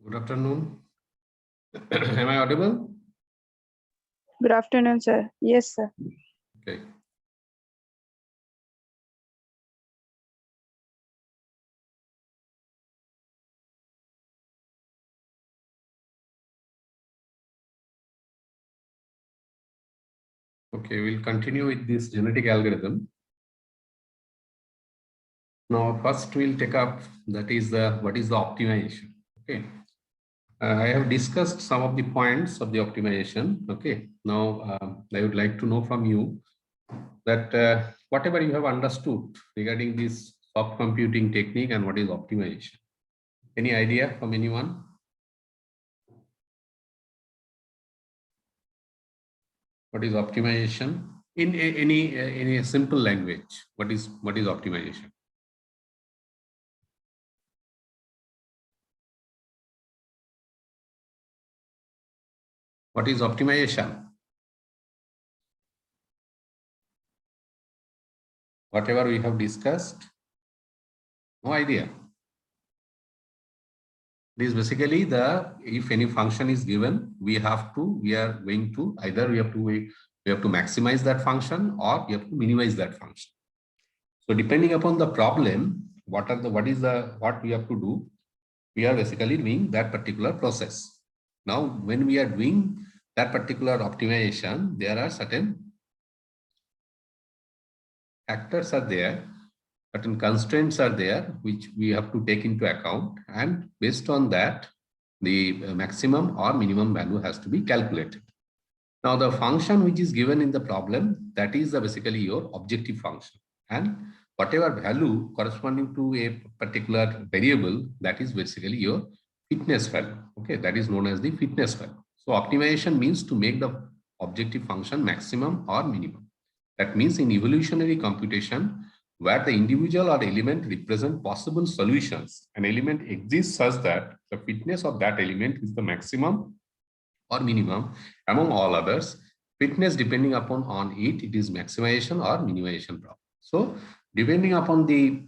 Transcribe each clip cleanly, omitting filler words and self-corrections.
Good afternoon. Am I audible? Good afternoon, sir. Yes, sir. Okay. Okay, we'll continue with this genetic algorithm. Now, first we'll take up that is what is the optimization. Okay. I have discussed some of the points of the optimization. Okay. Now, I would like to know from you that whatever you have understood regarding this soft computing technique and what is optimization. Any idea from anyone? What is optimization in any simple language? What is optimization? What is optimization? Whatever we have discussed, no idea. It is basically if any function is given, we are going to either we have to maximize that function or we have to minimize that function. So depending upon the problem, what we have to do, we are basically doing that particular process. Now, when we are doing that particular optimization, there are certain factors are there, certain constraints are there, which we have to take into account. And based on that, the maximum or minimum value has to be calculated. Now, the function which is given in the problem, that is basically your objective function. And whatever value corresponding to a particular variable, that is basically your fitness value. Okay, that is known as the fitness value. So optimization means to make the objective function maximum or minimum. That means in evolutionary computation, where the individual or element represent possible solutions, an element exists such that the fitness of that element is the maximum or minimum among all others. Fitness depending upon it is maximization or minimization problem. So depending upon the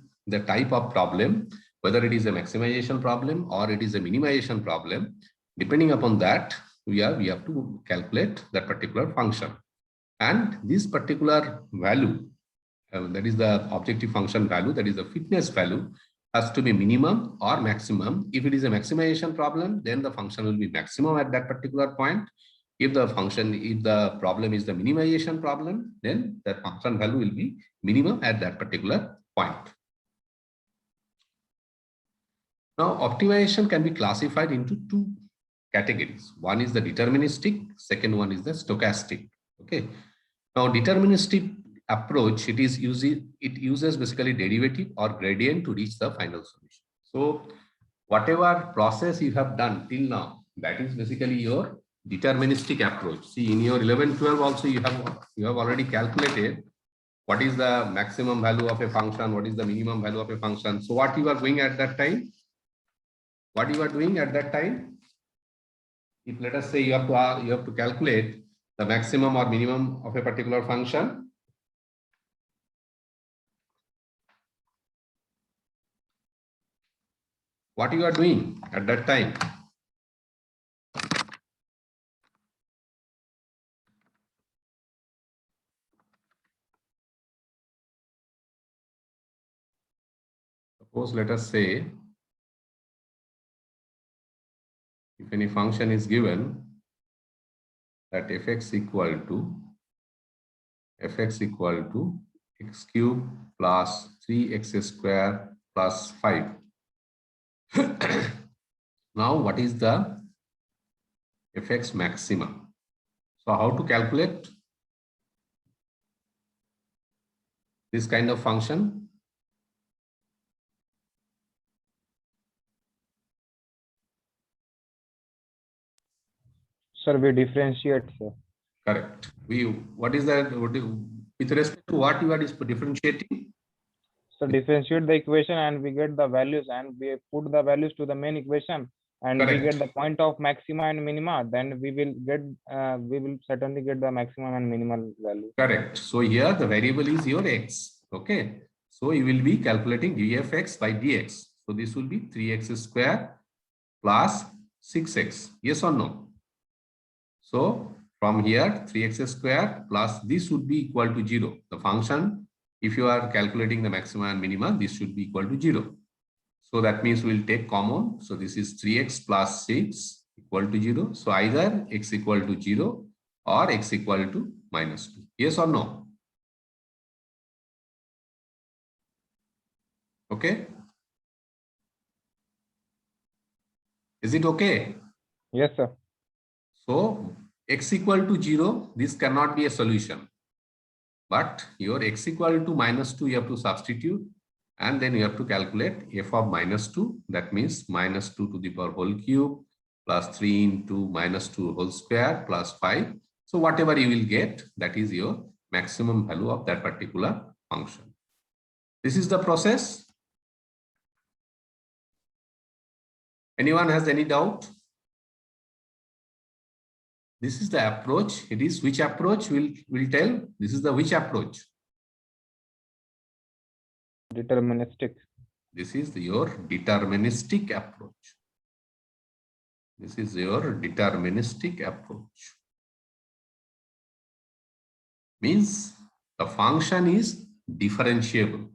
type of problem, whether it is a maximization problem or it is a minimization problem, depending upon that, we have to calculate that particular function. And this particular value, that is the objective function value, that is the fitness value, has to be minimum or maximum. If it is a maximization problem, then the function will be maximum at that particular point. If the problem is the minimization problem, then that function value will be minimum at that particular point. Now, optimization can be classified into two categories. One is the deterministic, second one is the stochastic. Okay. Now, deterministic approach, it uses basically derivative or gradient to reach the final solution. So whatever process you have done till now, that is basically your deterministic approach. See, in your 11-12 also you have already calculated what is the maximum value of a function, what is the minimum value of a function. So what you are doing at that time? What you are doing at that time? If let us say you have to calculate the maximum or minimum of a particular function, what you are doing at that time? Suppose let us say if any function is given that fx equal to x cube plus 3x square plus 5. Now, what is the fx maximum? So how to calculate this kind of function? Sir, we differentiate, sir. Correct. What is that? With respect to what you are differentiating? So differentiate the equation and we get the values, and we put the values to the main equation, and Correct. we get the point of maxima and minima. Then we will certainly get the maximum and minimal value. Correct. So here the variable is your x. Okay. So you will be calculating dfx by dx. So this will be 3x square plus 6x. Yes or no? So from here, 3x square plus this would be equal to 0. The function, if you are calculating the maximum and minimum, this should be equal to 0. So that means we'll take common. So this is 3x plus 6 equal to 0. So either x equal to 0 or x equal to -2. Yes or no? Okay. Is it okay? Yes, sir. So x equal to 0, this cannot be a solution. But your x equal to -2, you have to substitute. And then you have to calculate f of -2. That means -2 to the power whole cube plus 3 into -2 whole square plus 5. So whatever you will get, that is your maximum value of that particular function. This is the process. Anyone has any doubt? This is the approach. It is which approach will tell. This is the which approach. Deterministic. This is your deterministic approach. This is your deterministic approach. Means the function is differentiable.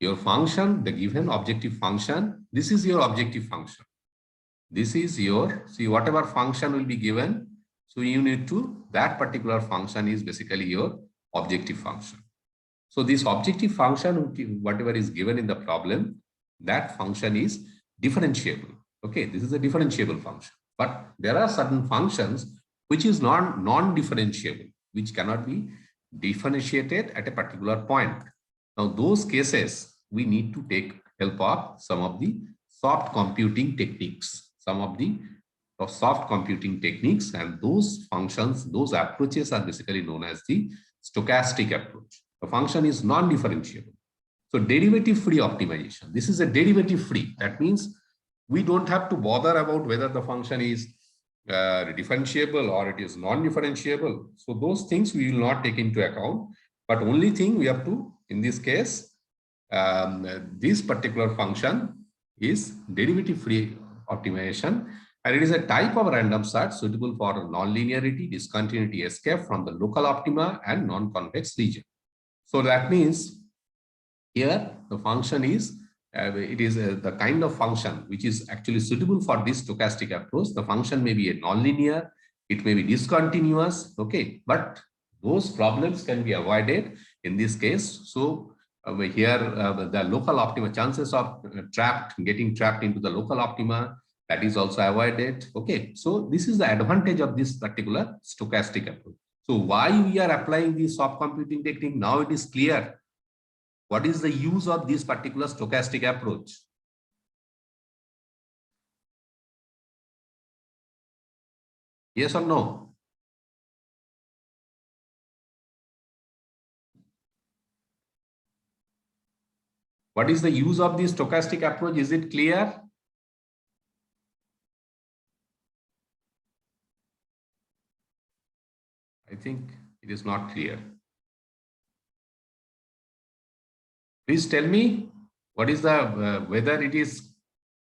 Your function, the given objective function, this is your objective function. This is your, see, whatever function will be given, so you need to, that particular function is basically your objective function. So this objective function, whatever is given in the problem, that function is differentiable. Okay, this is a differentiable function. But there are certain functions which is non-differentiable, which cannot be differentiated at a particular point. Now, those cases, we need to take help of some of the soft computing techniques, soft computing techniques, and those functions, those approaches are basically known as the stochastic approach. The function is non-differentiable. So derivative-free optimization. This is a derivative-free. That means we don't have to bother about whether the function is differentiable or it is non-differentiable. So those things we will not take into account. But only thing we have to, in this case, this particular function is derivative-free optimization, and it is a type of random search suitable for nonlinearity, discontinuity escape from the local optima and non-convex region. So that means here the function is, it is the kind of function which is actually suitable for this stochastic approach. The function may be a nonlinear, it may be discontinuous, okay, but those problems can be avoided in this case. So here the local optima, chances of getting trapped into the local optima, that is also avoided. Okay, so this is the advantage of this particular stochastic approach. So why we are applying the soft computing technique? Now it is clear what is the use of this particular stochastic approach. Yes or no? What is the use of this stochastic approach? Is it clear? I think it is not clear. Please tell me what is the whether it is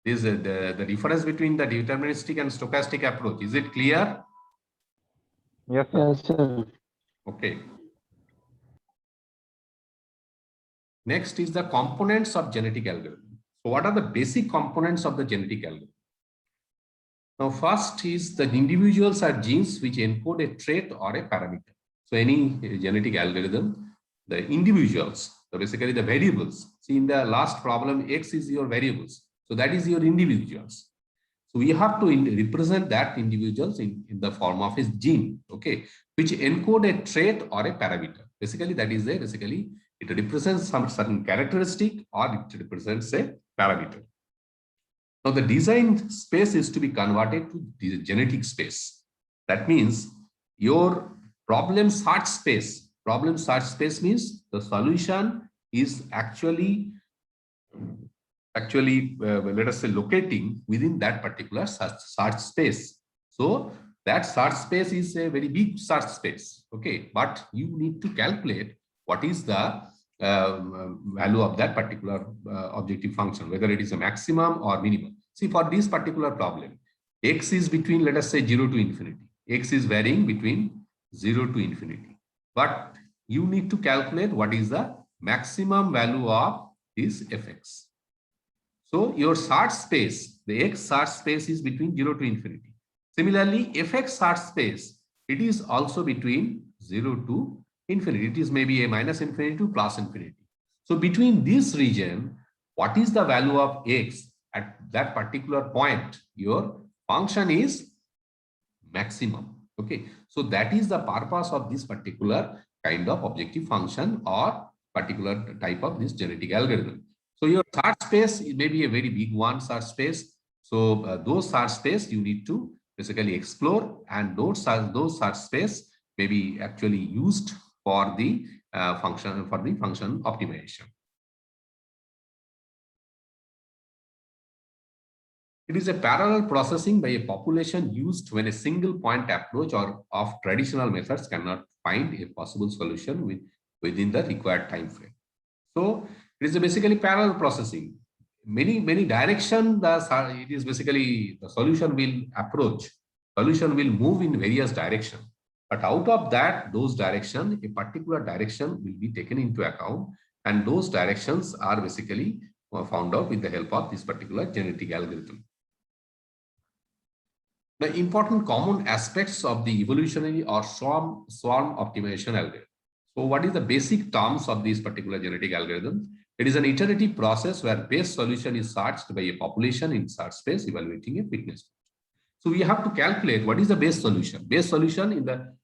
the difference between the deterministic and stochastic approach. Is it clear? Yes, sir. Yes, sir. Okay. Next is the components of genetic algorithm. So what are the basic components of the genetic algorithm? Now, first is the individuals are genes which encode a trait or a parameter. So any genetic algorithm, the individuals, so basically the variables. See, in the last problem, X is your variables. So that is your individuals. So we have to represent that individuals in the form of a gene, okay, which encode a trait or a parameter. Basically, that is it represents some certain characteristic or it represents a parameter. Now, the design space is to be converted to the genetic space. That means your problem search space. Problem search space means the solution is actually let us say locating within that particular search space. So that search space is a very big search space, okay, but you need to calculate what is the value of that particular objective function, whether it is a maximum or minimum. See, for this particular problem, X is between, let us say, 0 to infinity. X is varying between 0 to infinity. But you need to calculate what is the maximum value of this fx. So your search space, the x search space is between 0 to infinity. Similarly, fx search space, it is also between 0 to infinity. It is maybe a minus infinity to plus infinity. So between this region, what is the value of x at that particular point? Your function is maximum. Okay, so that is the purpose of this particular kind of objective function or particular type of this genetic algorithm. So your search space may be a very big one, search space. So those search space you need to basically explore, and those search space may be actually used for the function optimization. It is a parallel processing by a population used when a single point approach or of traditional methods cannot find a possible solution within the required time frame. So it is basically parallel processing. Many direction, it is basically the solution will move in various directions. But out of that, those direction, a particular direction will be taken into account, and those directions are basically found out with the help of this particular genetic algorithm. The important common aspects of the evolutionary or swarm optimization algorithm. So what is the basic terms of this particular genetic algorithm? It is an iterative process where base solution is searched by a population in search space evaluating a fitness. So we have to calculate what is the base solution. Base solution in the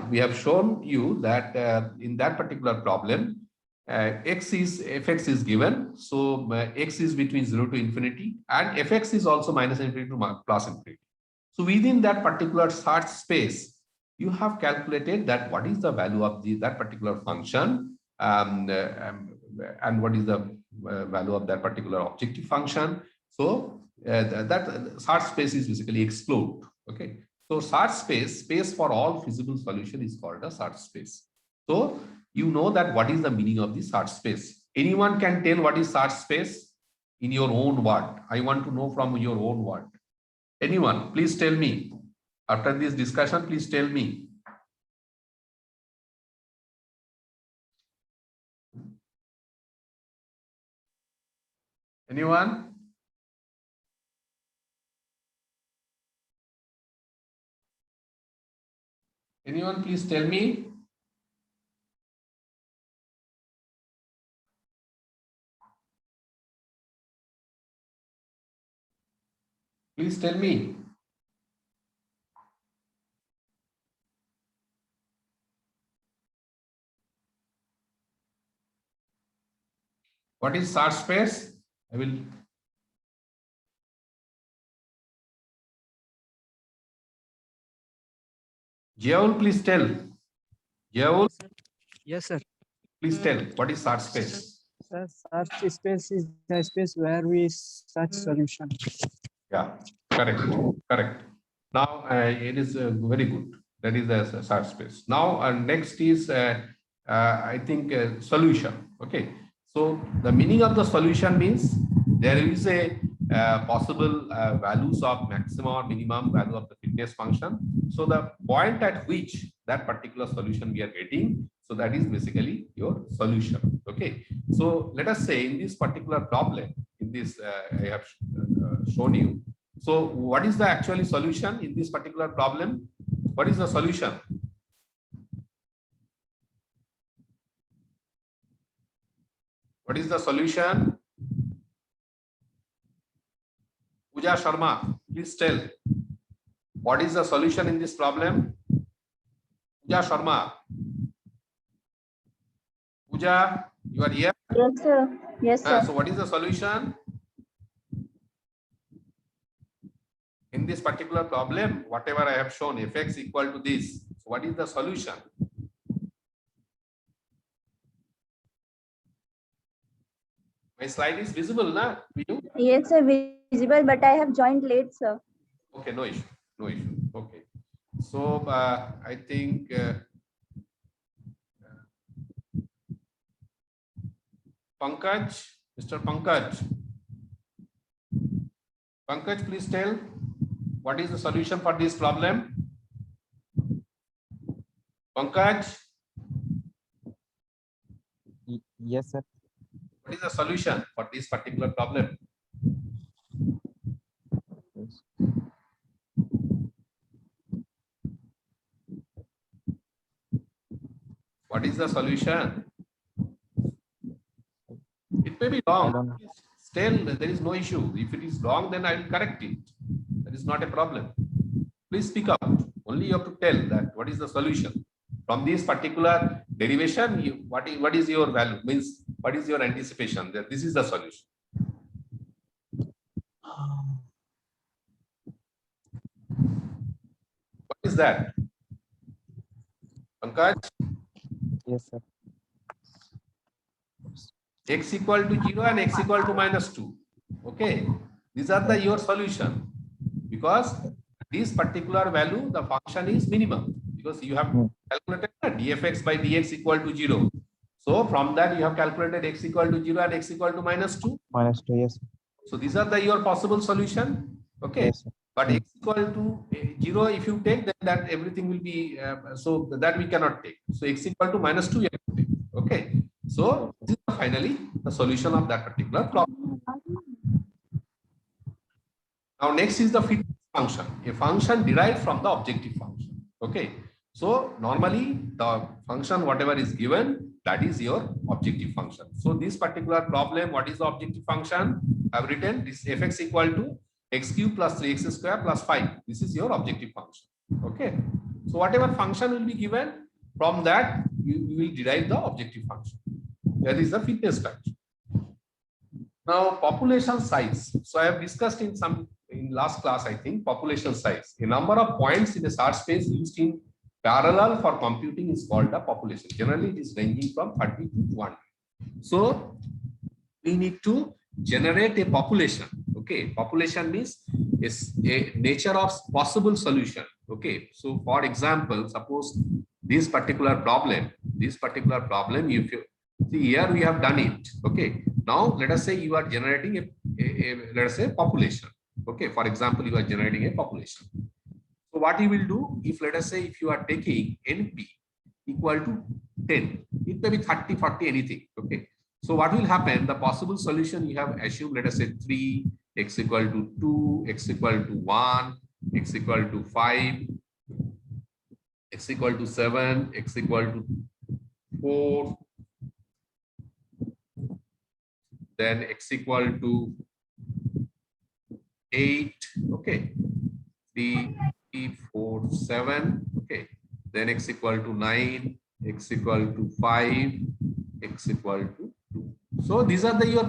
we have shown you that in that particular problem, fx is given. So x is between 0 to infinity, and fx is also minus infinity to plus infinity. So within that particular search space, you have calculated that what is the value of that particular function, and what is the value of that particular objective function. So that search space is basically explored. Okay. So search space for all feasible solution is called a search space. So you know that what is the meaning of the search space. Anyone can tell what is search space in your own word. I want to know from your own word. Anyone, please tell me. After this discussion, please tell me. Anyone? Anyone, please tell me. Please tell me. What is search space? I will. Jaul, please tell. Jaul, Yes, sir. please tell. What is search space? Sir, search space is the space where we search solution. Yeah, correct, correct. Now it is very good. That is the search space. Now next is I think solution. Okay, so the meaning of the solution means there is a possible values of maximum or minimum value of the fitness function. So the point at which that particular solution we are getting, so that is basically your solution. Okay, so let us say in this particular problem, in this I have shown you. So what is the actually solution in this particular problem? What is the solution? What is the solution? Pooja Sharma, please tell. What is the solution in this problem? Pooja Sharma. Pooja, you are here? Yes, sir. Yes, sir. So what is the solution? In this particular problem, whatever I have shown, fx equal to this. So what is the solution? My slide is visible, na? You? Yes, sir. Visible, but I have joined late, sir. Okay, no issue. No issue. Okay. So I think Pankaj, Mr. Pankaj. Pankaj, please tell. what is the solution for this problem? Pankaj, Yes, sir. what is the solution for this particular problem? Yes. What is the solution? It may be I wrong. don't know. Still, there is no issue. If it is wrong, then I will correct it. That is not a problem. Please speak up. Only you have to tell that what is the solution. From this particular derivation, what is your value? Means what is your anticipation that this is the solution? What is that? Pankaj, Yes, sir. x equal to 0 and x equal to -2. Okay, these are the your solution, because this particular value, the function is minimum, because you have calculated dfx by dx equal to 0. So from that you have calculated x equal to 0 and x equal to -2. -2. Yes. So these are the your possible solution. Okay, Yes, sir. but x equal to 0 if you take, then that everything will be so that we cannot take. So x equal to -2 you have to take. Okay, so this is finally the solution of that particular problem. Now next is the fitness function, a function derived from the objective function. Okay, so normally the function whatever is given, that is your objective function. So this particular problem, what is the objective function? I have written this fx equal to x cube plus 3x square plus 5. This is your objective function. Okay, so whatever function will be given, from that you will derive the objective function. That is the fitness function. Now population size. So I have discussed in last class, I think, population size. A number of points in a search space used in parallel for computing is called the population. Generally, it is ranging from 30 to 1. So we need to generate a population. Okay, population means is a nature of possible solution. Okay, so for example, suppose this particular problem, if you see here we have done it. Okay, now let us say you are generating let us say population. Okay, for example, you are generating a population. So what you will do, if let us say if you are taking NP equal to 10, it may be 30, 40, anything. Okay, so what will happen? The possible solution you have assumed, let us say 3, x equal to 2, x equal to 1, x equal to 5, x equal to 7, x equal to 4, then x equal to 8. Okay, 3, 4, 7. Okay, then x equal to 9, x equal to 5, x equal to 2. So these are the your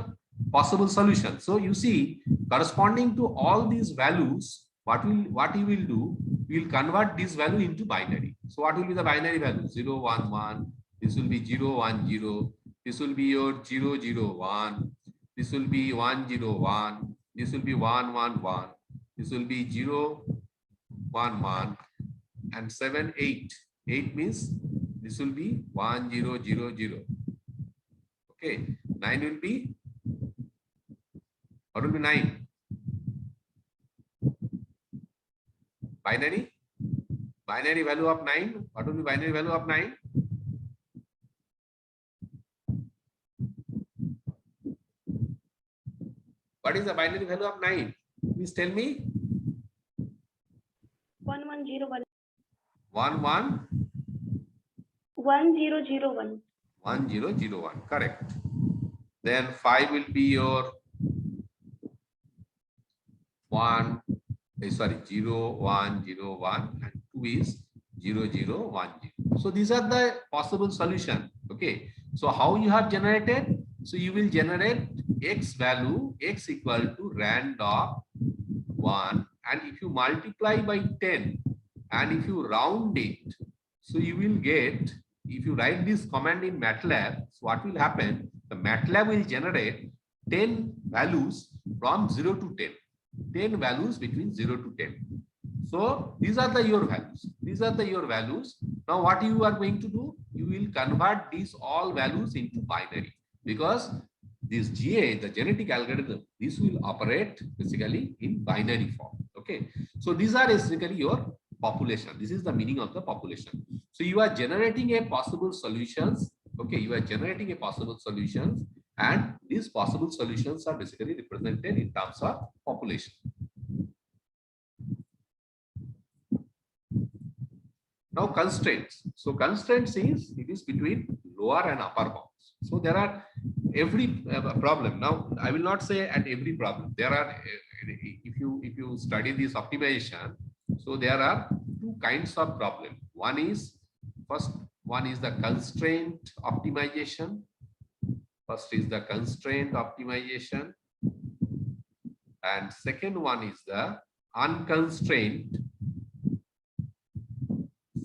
possible solutions. So you see, corresponding to all these values, what you will do, we will convert this value into binary. So what will be the binary value? 0, 1, 1. This will be 0, 1, 0. This will be your 0, 0, 1. This will be 1, 0, 1. This will be 1, 1, 1. This will be 0, 1, 1. And 7, 8. 8 means this will be 1, 0, 0, 0. Okay. 9 will be, what will be 9? Binary? Binary value of 9. What will be binary value of 9? What is the binary value of 9? Please tell me. 1101. 1, 1. 1001. 1001. Correct. Then 5 will be your 1. Sorry, 0, 1, 0, 1, and 2 is 0, 0, 1, 0. So these are the possible solution. Okay. So how you have generated? So you will generate x value, x equal to rand of 1, and if you multiply by 10 and if you round it, so you will get, if you write this command in MATLAB, so what will happen? The MATLAB will generate 10 values from 0 to 10. 10 values between 0 to 10. So these are the your values. These are the your values. Now what you are going to do? You will convert these all values into binary, because this GA, the genetic algorithm, this will operate basically in binary form. Okay. So these are basically your population. This is the meaning of the population. So you are generating a possible solutions. Okay, you are generating a possible solutions, and these possible solutions are basically represented in terms of population. Now constraints. So constraints is it is between lower and upper bounds. So there are every problem. Now I will not say at every problem. There are if you study this optimization, so there are two kinds of problem. One is the constraint optimization. First is the constraint optimization, and second one is the unconstrained.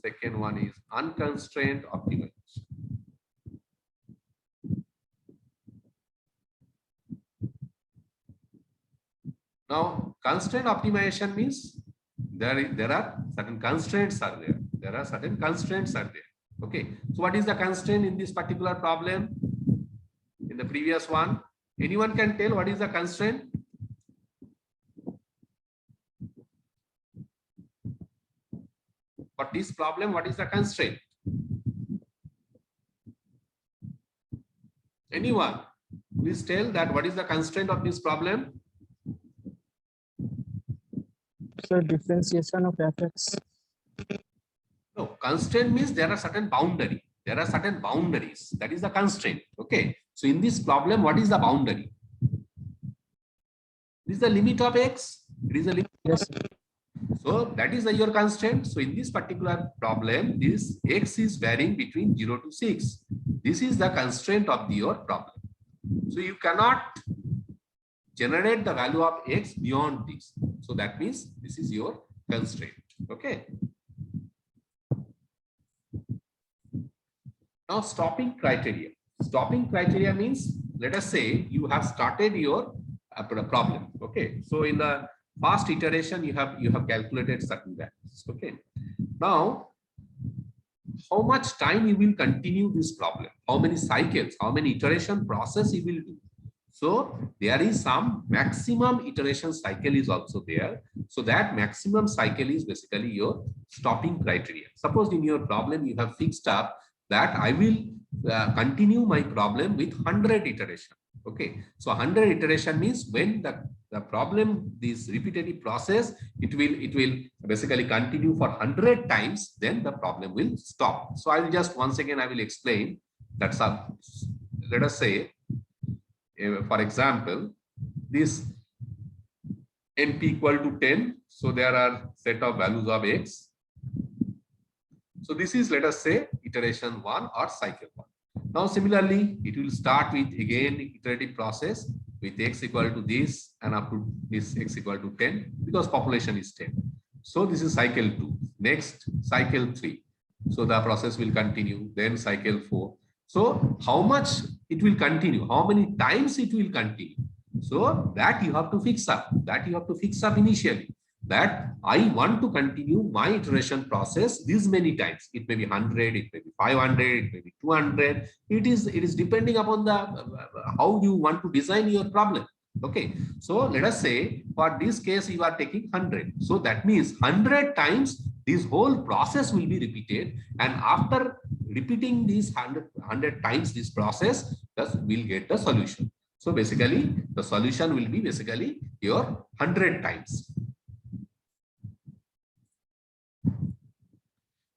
Second one is unconstrained optimization. Now, constraint optimization means there are certain constraints are there. There are certain constraints are there. Okay. So what is the constraint in this particular problem? In the previous one, anyone can tell what is the constraint? For this problem, what is the constraint? Anyone? Please tell that what is the constraint of this problem? So differentiation of fx. No, constraint means there are certain boundary. There are certain boundaries. That is the constraint. Okay. So in this problem, what is the boundary? This is the limit of x. It is a limit. Yes. So that is your constraint. So in this particular problem, this x is varying between 0 to 6. This is the constraint of your problem. So you cannot generate the value of x beyond this. So that means this is your constraint. Okay. Now stopping criteria. Stopping criteria means, let us say you have started your problem. Okay. So in the first iteration, you have calculated certain values. Okay. Now, how much time you will continue this problem? How many cycles? How many iteration process you will do? So there is some maximum iteration cycle is also there. So that maximum cycle is basically your stopping criteria. Suppose in your problem you have fixed up that I will continue my problem with 100 iteration. Okay, so 100 iteration means when the problem, this repetitive process, it will basically continue for 100 times, then the problem will stop. So I will just once again I will explain. That's up. Let us say, for example, this np equal to 10. So there are set of values of x. So this is, let us say, iteration 1 or cycle 1. Now similarly, it will start with again iterative process with x equal to this and up to this x equal to 10 because population is 10. So this is cycle 2. Next, cycle 3. So the process will continue. Then cycle 4. So how much it will continue? How many times it will continue? So that you have to fix up. That you have to fix up initially. That I want to continue my iteration process this many times. It may be 100, it may be 500, it may be 200. It is depending upon the how you want to design your problem. Okay, so let us say for this case you are taking 100. So that means 100 times this whole process will be repeated, and after repeating these 100 times this process, thus we'll get the solution. So basically the solution will be basically your 100 times.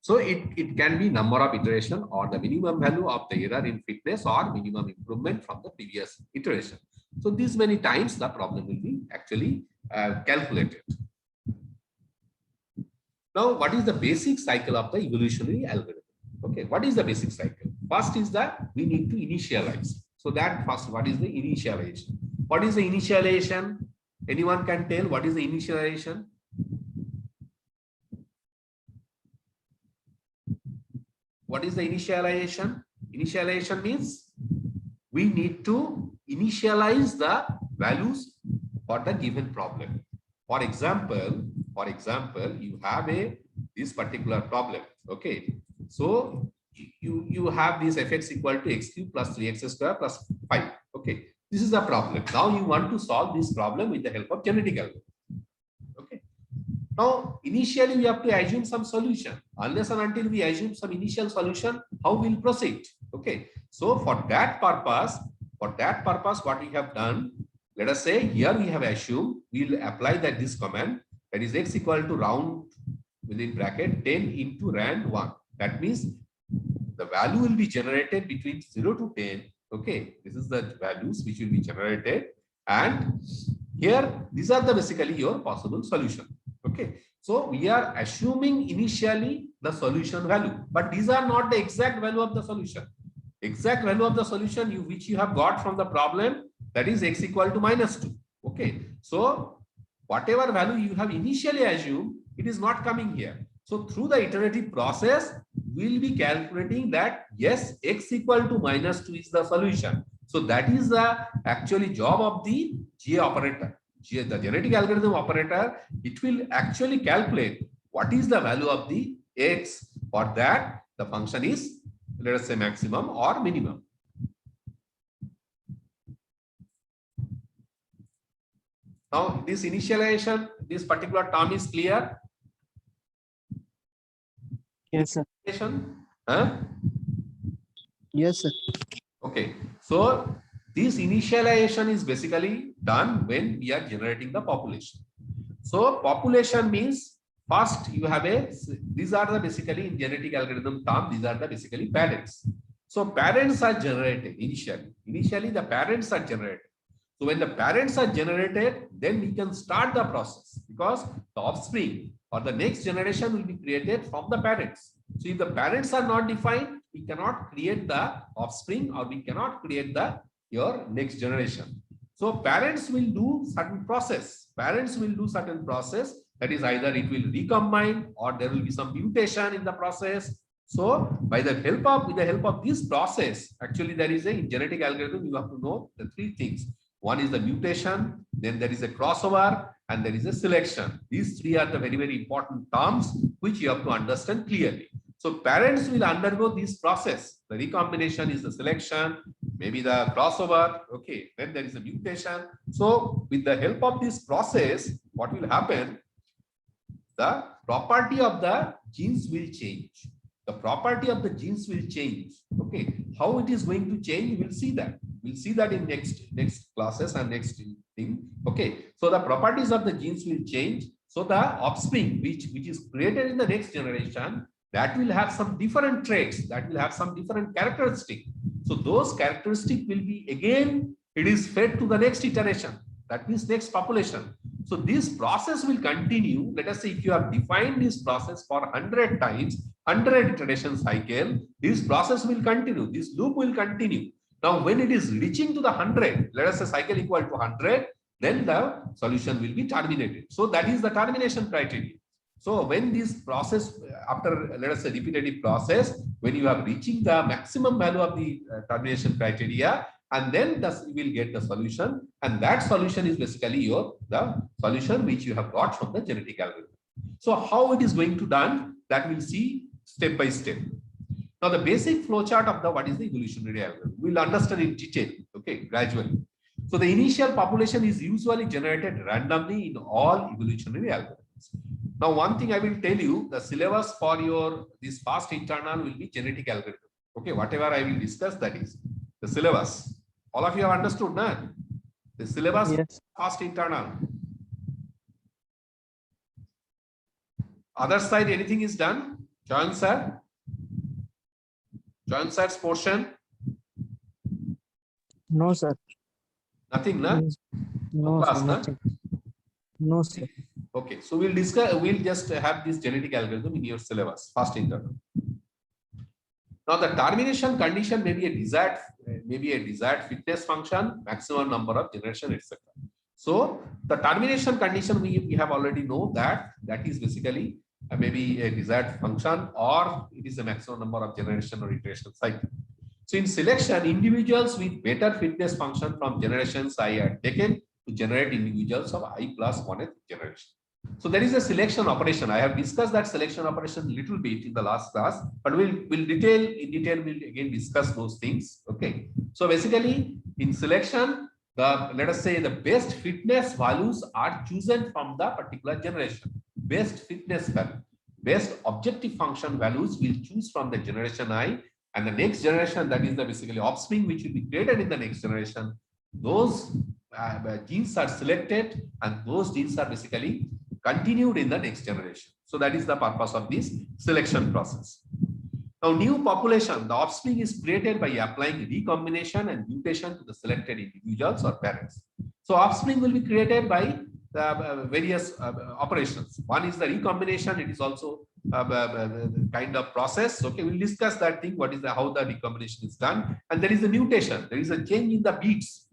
So it can be number of iteration or the minimum value of the error in fitness or minimum improvement from the previous iteration. So these many times the problem will be actually calculated. Now, what is the basic cycle of the evolutionary algorithm? Okay, what is the basic cycle? First is that we need to initialize. So that first, what is the initialization? What is the initialization? Anyone can tell what is the initialization? What is the initialization? Initialization means we need to initialize the values for the given problem. For example, you have this particular problem. Okay, so you have this fx equal to x cube plus 3x square plus 5. Okay, this is the problem. Now you want to solve this problem with the help of genetic algorithm. Okay, Now, initially we have to assume some solution. Unless and until we assume some initial solution, how we'll proceed? Okay. So for that purpose, what we have done, let us say here we have assumed we'll apply that this command, that is x equal to round within bracket 10 into rand 1. That means the value will be generated between 0 to 10. Okay, this is the values which will be generated, and here these are the basically your possible solution. Okay, so we are assuming initially the solution value, but these are not the exact value of the solution. Exact value of the solution which you have got from the problem, that is x equal to -2. Okay, so whatever value you have initially assumed, it is not coming here. So through the iterative process, we'll be calculating that yes, x equal to -2 is the solution. So that is the actually job of the GA operator. The genetic algorithm operator, it will actually calculate what is the value of the x. For that, the function is, let us say, maximum or minimum. Now, this initialization, this particular term is clear. Yes, sir. Huh? Yes, sir. Okay, so this initialization is basically done when we are generating the population. So population means first you have these are the basically in genetic algorithm term, these are the basically parents. So parents are generated initially the parents are generated. So when the parents are generated, then we can start the process, because the offspring or the next generation will be created from the parents. So if the parents are not defined, we cannot create the offspring, or we cannot create your next generation. So parents will do certain process. Parents will do certain process, that is either it will recombine or there will be some mutation in the process. So with the help of this process, actually there is in genetic algorithm, you have to know the three things. One is the mutation, then there is a crossover, and there is a selection. These three are the very, very important terms which you have to understand clearly. So parents will undergo this process. The recombination is the selection, maybe the crossover. Okay, then there is a mutation. So with the help of this process, what will happen? The property of the genes will change. The property of the genes will change. Okay, how it is going to change, we'll see that. We'll see that in next classes and next thing. Okay, so the properties of the genes will change. So the offspring which is created in the next generation, that will have some different traits, that will have some different characteristics. So those characteristics will be again, it is fed to the next iteration. That means next population. So this process will continue. Let us say if you have defined this process for 100 times, 100 iteration cycle, this process will continue. This loop will continue. Now, when it is reaching to the 100, let us say cycle equal to 100, then the solution will be terminated. So that is the termination criteria. So when this process, after let us say repetitive process, when you are reaching the maximum value of the termination criteria, and then thus you will get the solution, and that solution is basically the solution which you have got from the genetic algorithm. So how it is going to done, that we'll see step by step. Now the basic flowchart of what is the evolutionary algorithm, we'll understand in detail, okay, gradually. So the initial population is usually generated randomly in all evolutionary algorithms. Now one thing I will tell you, the syllabus for this fast internal will be genetic algorithm. Okay, whatever I will discuss, that is the syllabus. All of you have understood, na? The syllabus, yes. Fast internal. Other side, anything is done? Join sir. Join sir's portion. No, sir. Nothing, na? No, class, sir, nothing. No, sir. Okay, so we'll discuss. We'll just have this genetic algorithm in your syllabus, fast internal. Now the termination condition may be a desired fitness function, maximum number of generation, etc. So the termination condition we have already know that is basically maybe a desired function, or it is a maximum number of generation or iteration cycle. So in selection, individuals with better fitness function from generations I are taken to generate individuals of I plus 1th generation. So there is a selection operation. I have discussed that selection operation a little bit in the last class, but we'll detail we'll again discuss those things. Okay. So basically in selection, let us say the best fitness values are chosen from the particular generation. best fitness value, best objective function values we'll choose from the generation I, and the next generation, that is the basically offspring which will be created in the next generation. Those genes are selected and those genes are basically continued in the next generation. So that is the purpose of this selection process. Now, new population, the offspring is created by applying recombination and mutation to the selected individuals or parents. So offspring will be created by the various operations. One is the recombination. It is also kind of process. Okay, we'll discuss that thing. What is the how the recombination is done, and there is a mutation. There is a change in the beats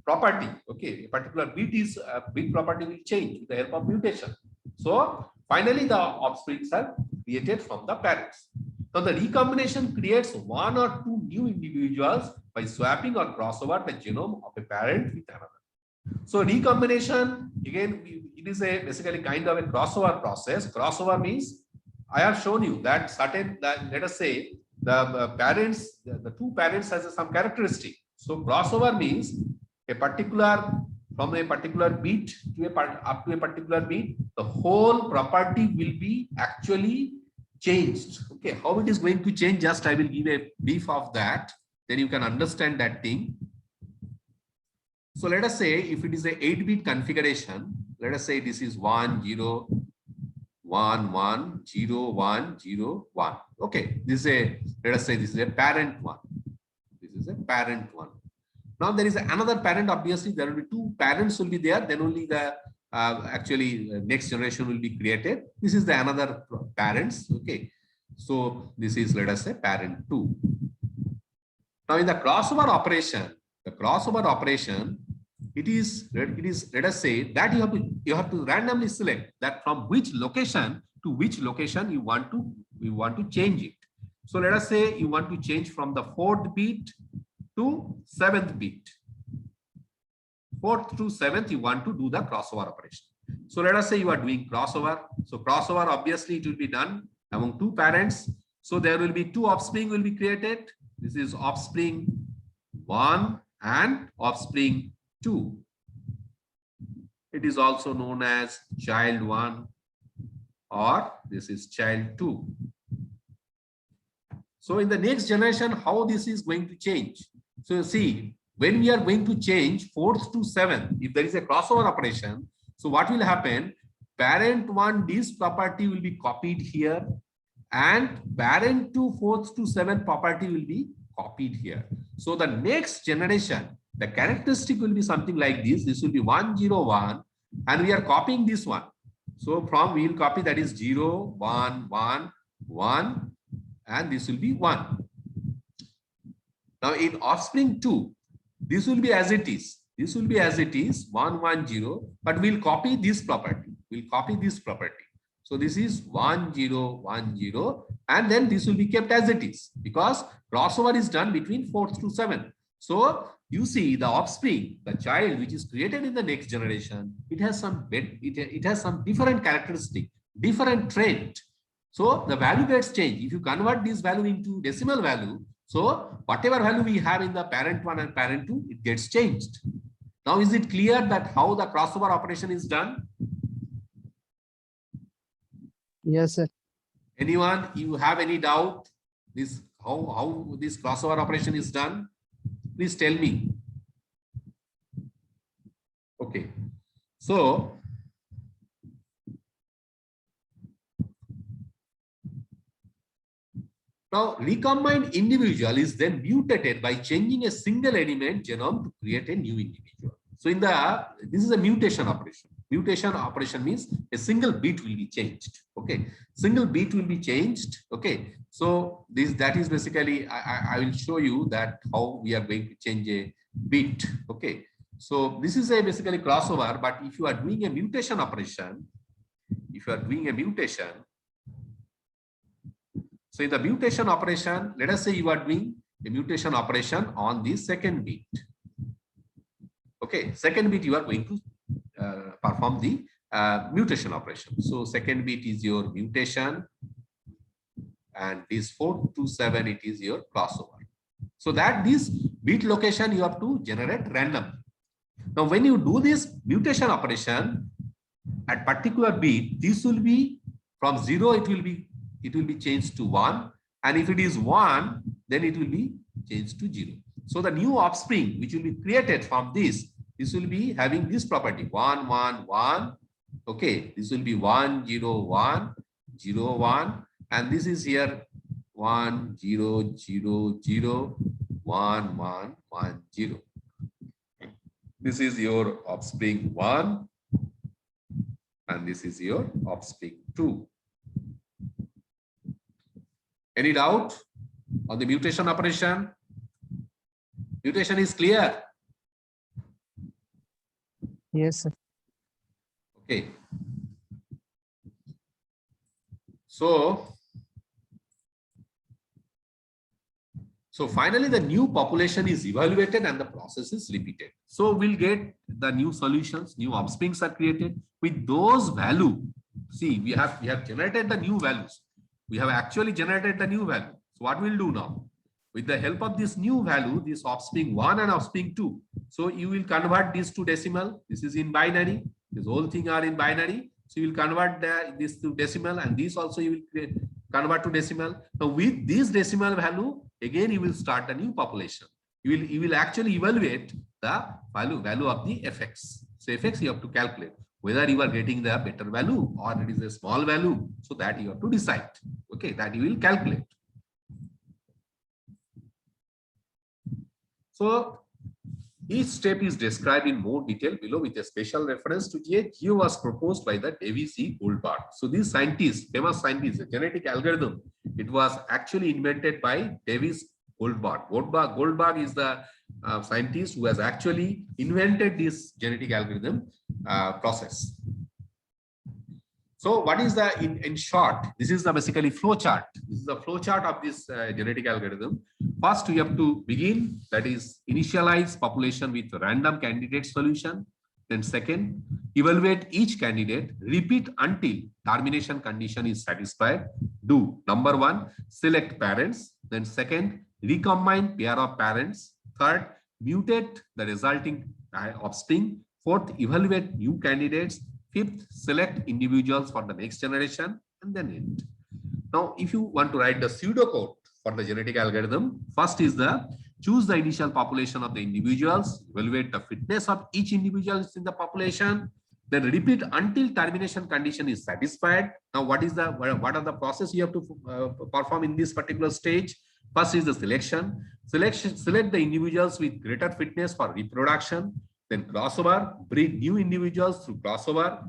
property. Okay, a particular beat property will change with the help of mutation. So finally, the offsprings are created from the parents. Now, the recombination creates one or two new individuals by swapping or crossover the genome of a parent with another. So recombination, again, it is a basically kind of a crossover process. Crossover means I have shown you that certain, let us say the parents, the two parents has some characteristic. So crossover means a particular, from a particular beat to up to a particular beat, the whole property will be actually changed. Okay, how it is going to change, just I will give a brief of that, then you can understand that thing. So let us say if it is a 8-bit configuration, let us say this is 1 0 1 1 0 1 0 1. Okay, this is a, let us say this is a parent one. This is a parent one. Now there is another parent. Obviously, there will be two parents will be there. Then only the next generation will be created. This is the another parents. Okay, so this is, let us say, parent 2. Now in the crossover operation, it is let us say that you have to randomly select that from which location to which location you want to change it. So let us say you want to change from the 4th beat to 7th beat. 4th to 7th you want to do the crossover operation. So let us say you are doing crossover. So crossover, obviously it will be done among two parents. So there will be two offspring will be created. This is offspring 1 and offspring 2. It is also known as child 1 or this is child 2. So in the next generation, how this is going to change? So you see, when we are going to change 4th to 7th, if there is a crossover operation, so what will happen? Parent 1, this property will be copied here, and parent 2, 4th to 7th property will be copied here. So the next generation, the characteristic will be something like this. This will be 1 0 1, and we are copying this one. So from we will copy that is 0 1 1 1, and this will be 1. Now in offspring 2, this will be as it is. This will be as it is 1 1 0, but we'll copy this property. We'll copy this property. So this is 1 0 1 0, and then this will be kept as it is because crossover is done between 4th to 7th. So you see the offspring, the child which is created in the next generation, it has some different characteristic, different trait. So the value gets changed. If you convert this value into decimal value, so whatever value we have in the parent 1 and parent 2, it gets changed. Now is it clear that how the crossover operation is done? Yes, sir. Anyone, you have any doubt this how this crossover operation is done? Please tell me. Okay, so now recombined individual is then mutated by changing a single element genome to create a new individual. So in this is a mutation operation. Mutation operation means a single bit will be changed. Okay, single bit will be changed. Okay, so that is basically I will show you that how we are going to change a bit. Okay, so this is a basically crossover. But if you are doing a mutation operation, so in the mutation operation, let us say you are doing a mutation operation on the 2nd bit. Okay, 2nd bit you are going to perform the mutation operation. So 2nd bit is your mutation, and this 4 to 7 it is your crossover. So that this bit location you have to generate randomly. Now when you do this mutation operation, at particular bit, this will be from 0, it will be changed to 1, and if it is 1, then it will be changed to 0. So the new offspring which will be created from this will be having this property 1 1 1. Okay, this will be 1 0 1 0 1, and this is here 1 0 0 0 1 1 1 0. This is your offspring 1, and this is your offspring 2. Any doubt on the mutation operation? Mutation is clear. Yes, sir. Okay. So finally the new population is evaluated and the process is repeated. So we'll get the new solutions, new offsprings are created with those value. See, we have generated the new values. We have actually generated the new value. So what we'll do now? With the help of this new value, this offspring 1 and offspring 2. So you will convert this to decimal. This is in binary. This whole thing are in binary. So you will convert this to decimal, and this also you will convert to decimal. Now with this decimal value, again you will start a new population. You will actually evaluate the value of the fx. So fx you have to calculate whether you are getting the better value or it is a small value. So that you have to decide. Okay, that you will calculate. So each step is described in more detail below with a special reference to GA. GA was proposed by the Davis E. Goldberg. So this scientist, famous scientist, a genetic algorithm, it was actually invented by Davis Goldberg. Goldberg is the scientist who has actually invented this genetic algorithm process. So what is the, in short, this is the basically flow chart. This is the flow chart of this genetic algorithm. First, we have to begin, that is initialize population with random candidate solution. Then second, evaluate each candidate, repeat until termination condition is satisfied. Do number 1, select parents. Then second, recombine pair of parents. Third, mutate the resulting offspring. Fourth, evaluate new candidates. Fifth, select individuals for the next generation, and then end. Now, if you want to write the pseudocode for the genetic algorithm, first is choose the initial population of the individuals, evaluate the fitness of each individual in the population, then repeat until termination condition is satisfied. Now, what are the process you have to perform in this particular stage? First is the selection. Select the individuals with greater fitness for reproduction. Then crossover, breed new individuals through crossover.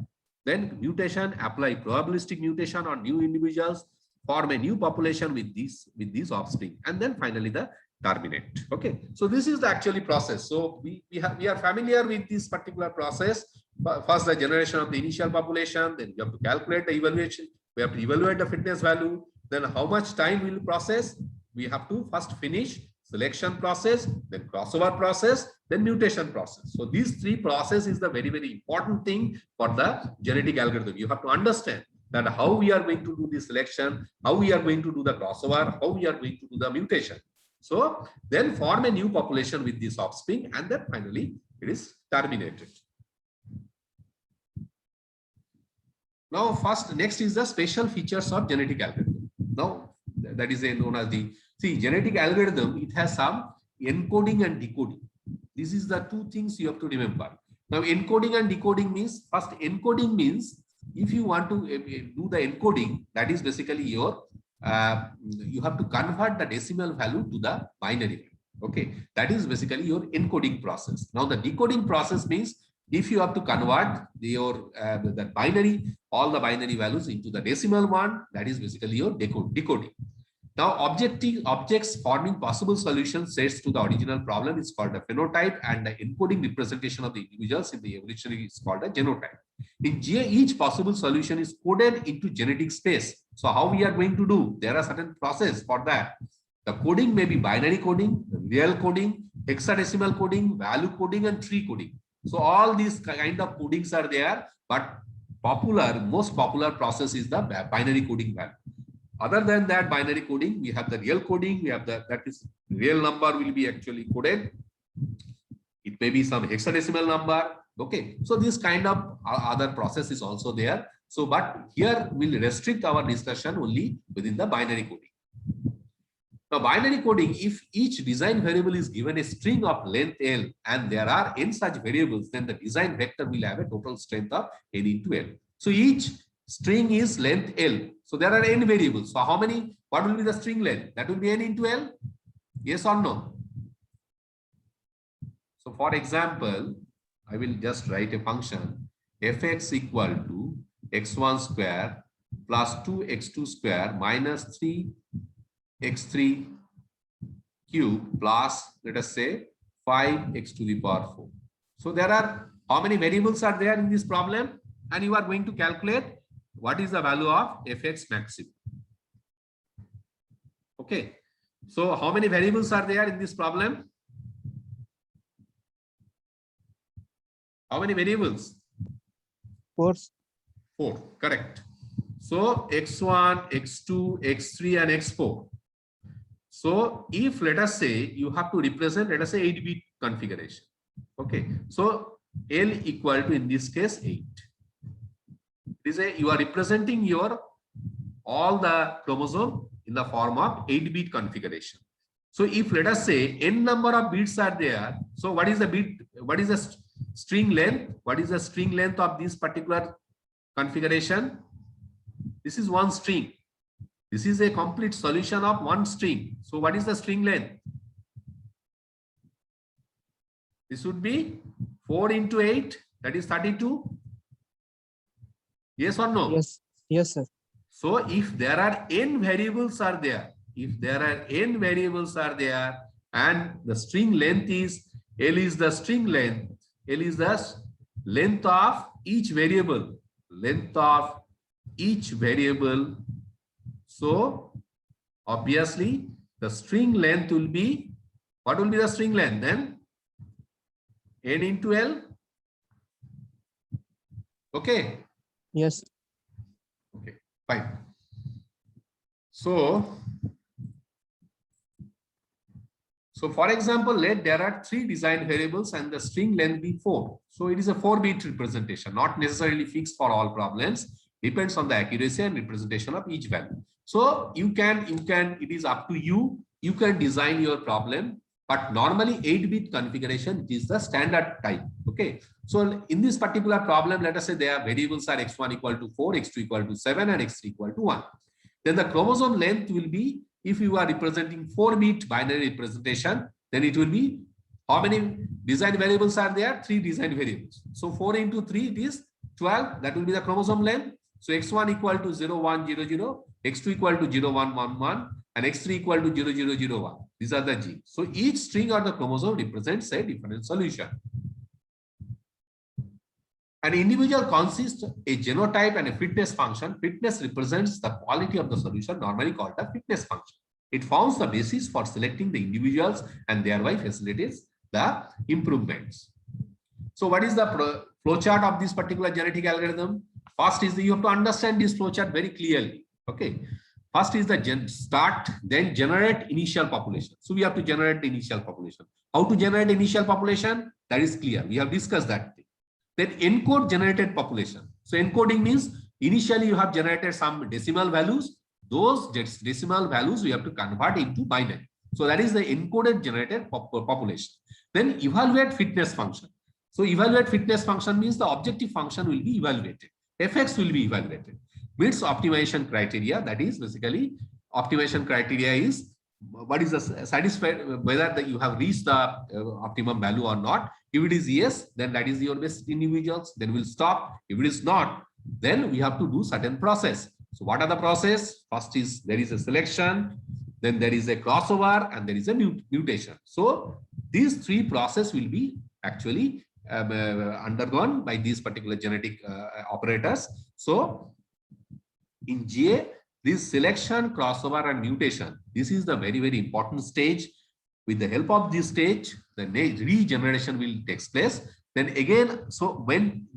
Then mutation, apply probabilistic mutation on new individuals, form a new population with these offspring, and then finally the terminate. Okay, so this is the actually process. So we are familiar with this particular process. First, the generation of the initial population. Then you have to calculate the evaluation. We have to evaluate the fitness value. Then how much time will process? We have to first finish selection process, then crossover process, then mutation process. So these three processes is the very, very important thing for the genetic algorithm. You have to understand that how we are going to do the selection, how we are going to do the crossover, how we are going to do the mutation. So then form a new population with this offspring, and then finally it is terminated. Now next is the special features of genetic algorithm. Now that is known as the genetic algorithm. It has some encoding and decoding. This is the two things you have to remember. Now encoding and decoding means, first encoding means if you want to do the encoding, that is basically your you have to convert the decimal value to the binary value. Okay, that is basically your encoding process. Now the decoding process means if you have to convert the binary, all the binary values into the decimal one, that is basically your decoding. Now, objects forming possible solution sets to the original problem is called a phenotype, and the encoding representation of the individuals in the evolutionary is called a genotype. In GA, each possible solution is coded into genetic space. So how we are going to do? There are certain process for that. The coding may be binary coding, real coding, hexadecimal coding, value coding, and tree coding. So all these kind of codings are there, but most popular process is the binary coding value. Other than that binary coding, we have the real coding. We have that is real number will be actually coded. It may be some hexadecimal number, Okay, so this kind of other process is also there. So, but here we'll restrict our discussion only within the binary coding. Now, binary coding, if each design variable is given a string of length L and there are n such variables, then the design vector will have a total strength of n into L. So each string is length L. So there are n variables. So how many, what will be the string length? That will be n into L. Yes or no? So for example, I will just write a function fx equal to x1 square plus 2x2 square minus 3x3 cube plus, let us say, 5x to the power 4. So there are, how many variables are there in this problem? And you are going to calculate what is the value of fx maximum. Okay. So how many variables are there in this problem? How many variables? 4. 4, correct. So x1, x2, x3 and x4. So if, let us say, you have to represent, let us say, 8-bit configuration. Okay. So L equal to, in this case, 8. It is you are representing your all the chromosome in the form of 8-bit configuration. So if, let us say, n number of bits are there, so what is the bit, what is the string length? What is the string length of this particular configuration? This is one string. This is a complete solution of one string. So what is the string length? This would be 4 into 8, that is 32. Yes or no? Yes. Yes, sir. So if there are n variables are there, if there are n variables are there and the string length is, L is the string length, L is the length of each variable, length of each variable. So obviously the string length will be, what will be the string length then? N into L. Okay. Yes. Okay, fine. So for example, let there are 3 design variables and the string length be 4. So it is a 4-bit representation, not necessarily fixed for all problems. Depends on the accuracy and representation of each value. So you can, it is up to you. You can design your problem, but normally 8-bit configuration is the standard type. Okay. So in this particular problem, let us say their variables are x1 equal to 4, x2 equal to 7, and x3 equal to 1. Then the chromosome length will be, if you are representing 4-bit binary representation, then it will be, how many design variables are there? 3 design variables. So 4 into 3, it is 12. That will be the chromosome length. So x1 equal to 0, 1, 0, 0, x2 equal to 0, 1, 1, 1, and x3 equal to 0, 0, 0, 1. These are the genes. So each string or the chromosome represents a different solution. An individual consists a genotype and a fitness function. Fitness represents the quality of the solution, normally called the fitness function. It forms the basis for selecting the individuals and thereby facilitates the improvements. So what is the flowchart of this particular genetic algorithm? First is you have to understand this flowchart very clearly. Okay. First is the start, then generate initial population. So we have to generate the initial population. How to generate initial population? That is clear. We have discussed that thing. Then encode generated population. So encoding means initially you have generated some decimal values. Those decimal values we have to convert into binary. So that is the encoded generated population. Then evaluate fitness function. So evaluate fitness function means the objective function will be evaluated. Fx will be evaluated. Meets optimization criteria. That is basically optimization criteria is what is the satisfied, whether you have reached the optimum value or not. If it is yes, then that is your best individuals. Then we'll stop. If it is not, then we have to do certain process. So what are the process? First is there is a selection, then there is a crossover, and there is a mutation. So these 3 processes will be actually undergone by these particular genetic operators. So in GA, this selection, crossover, and mutation, this is the very, very important stage. With the help of this stage, the regeneration will take place. Then again, so when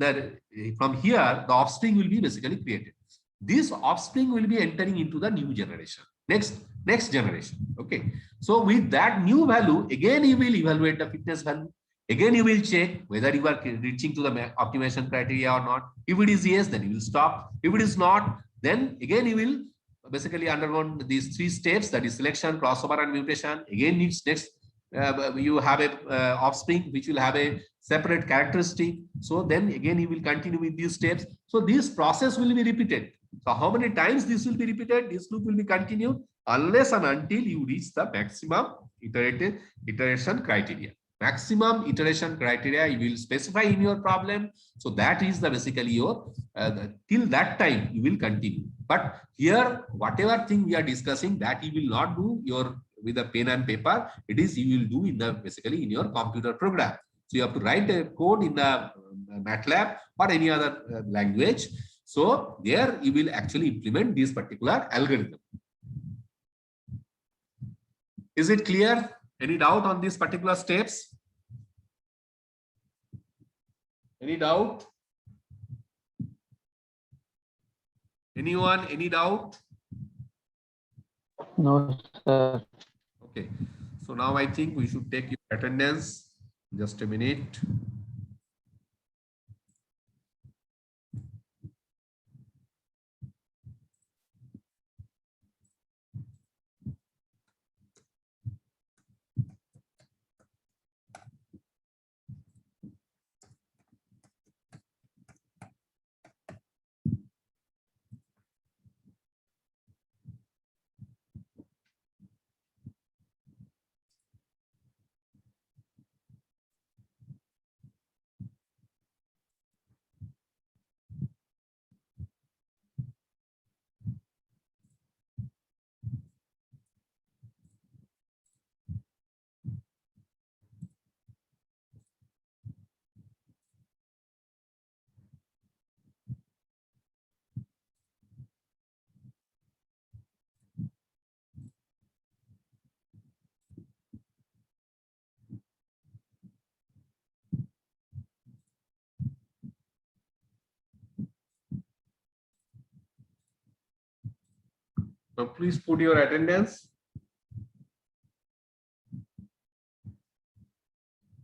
from here, the offspring will be basically created. This offspring will be entering into the new generation, next generation. Okay. So with that new value, again, you will evaluate the fitness value. Again, you will check whether you are reaching to the optimization criteria or not. If it is yes, then you will stop. If it is not, then again you will basically undergo these 3 steps, that is selection, crossover, and mutation. Again, next you have a offspring which will have a separate characteristic. So then again you will continue with these steps. So this process will be repeated. So how many times this will be repeated? This loop will be continued unless and until you reach the maximum iteration criteria. Maximum iteration criteria you will specify in your problem. So that is the basically your till that time you will continue. But here, whatever thing we are discussing, that you will not do with a pen and paper. It is you will do in the basically in your computer program. So you have to write a code in the MATLAB or any other language. So there you will actually implement this particular algorithm. Is it clear? Any doubt on these particular steps? Any doubt? Anyone? Any doubt? No, sir. Okay. So now I think we should take your attendance. Just a minute. Now please put your attendance.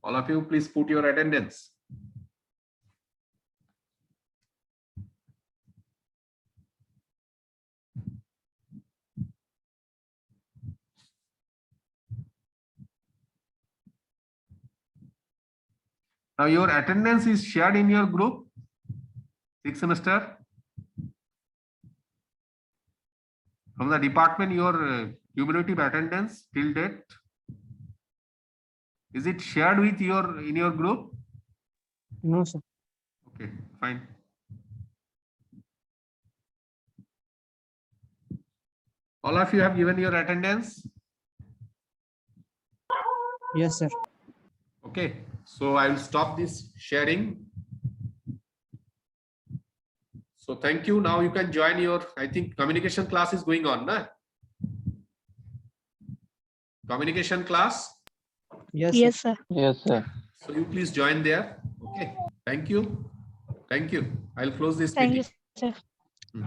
All of you, please put your attendance. Now your attendance is shared in your group, 6th semester. From the department, your cumulative attendance till date, is it shared with in your group? No, sir. Okay, fine. All of you have given your attendance? Yes, sir. Okay, so I will stop this sharing. So thank you. Now you can join your, I think communication class is going on, na? Communication class. Yes, Yes, sir. Yes, sir. So you please join there. Okay, thank you. Thank you. I'll close this Thank you, meeting. sir.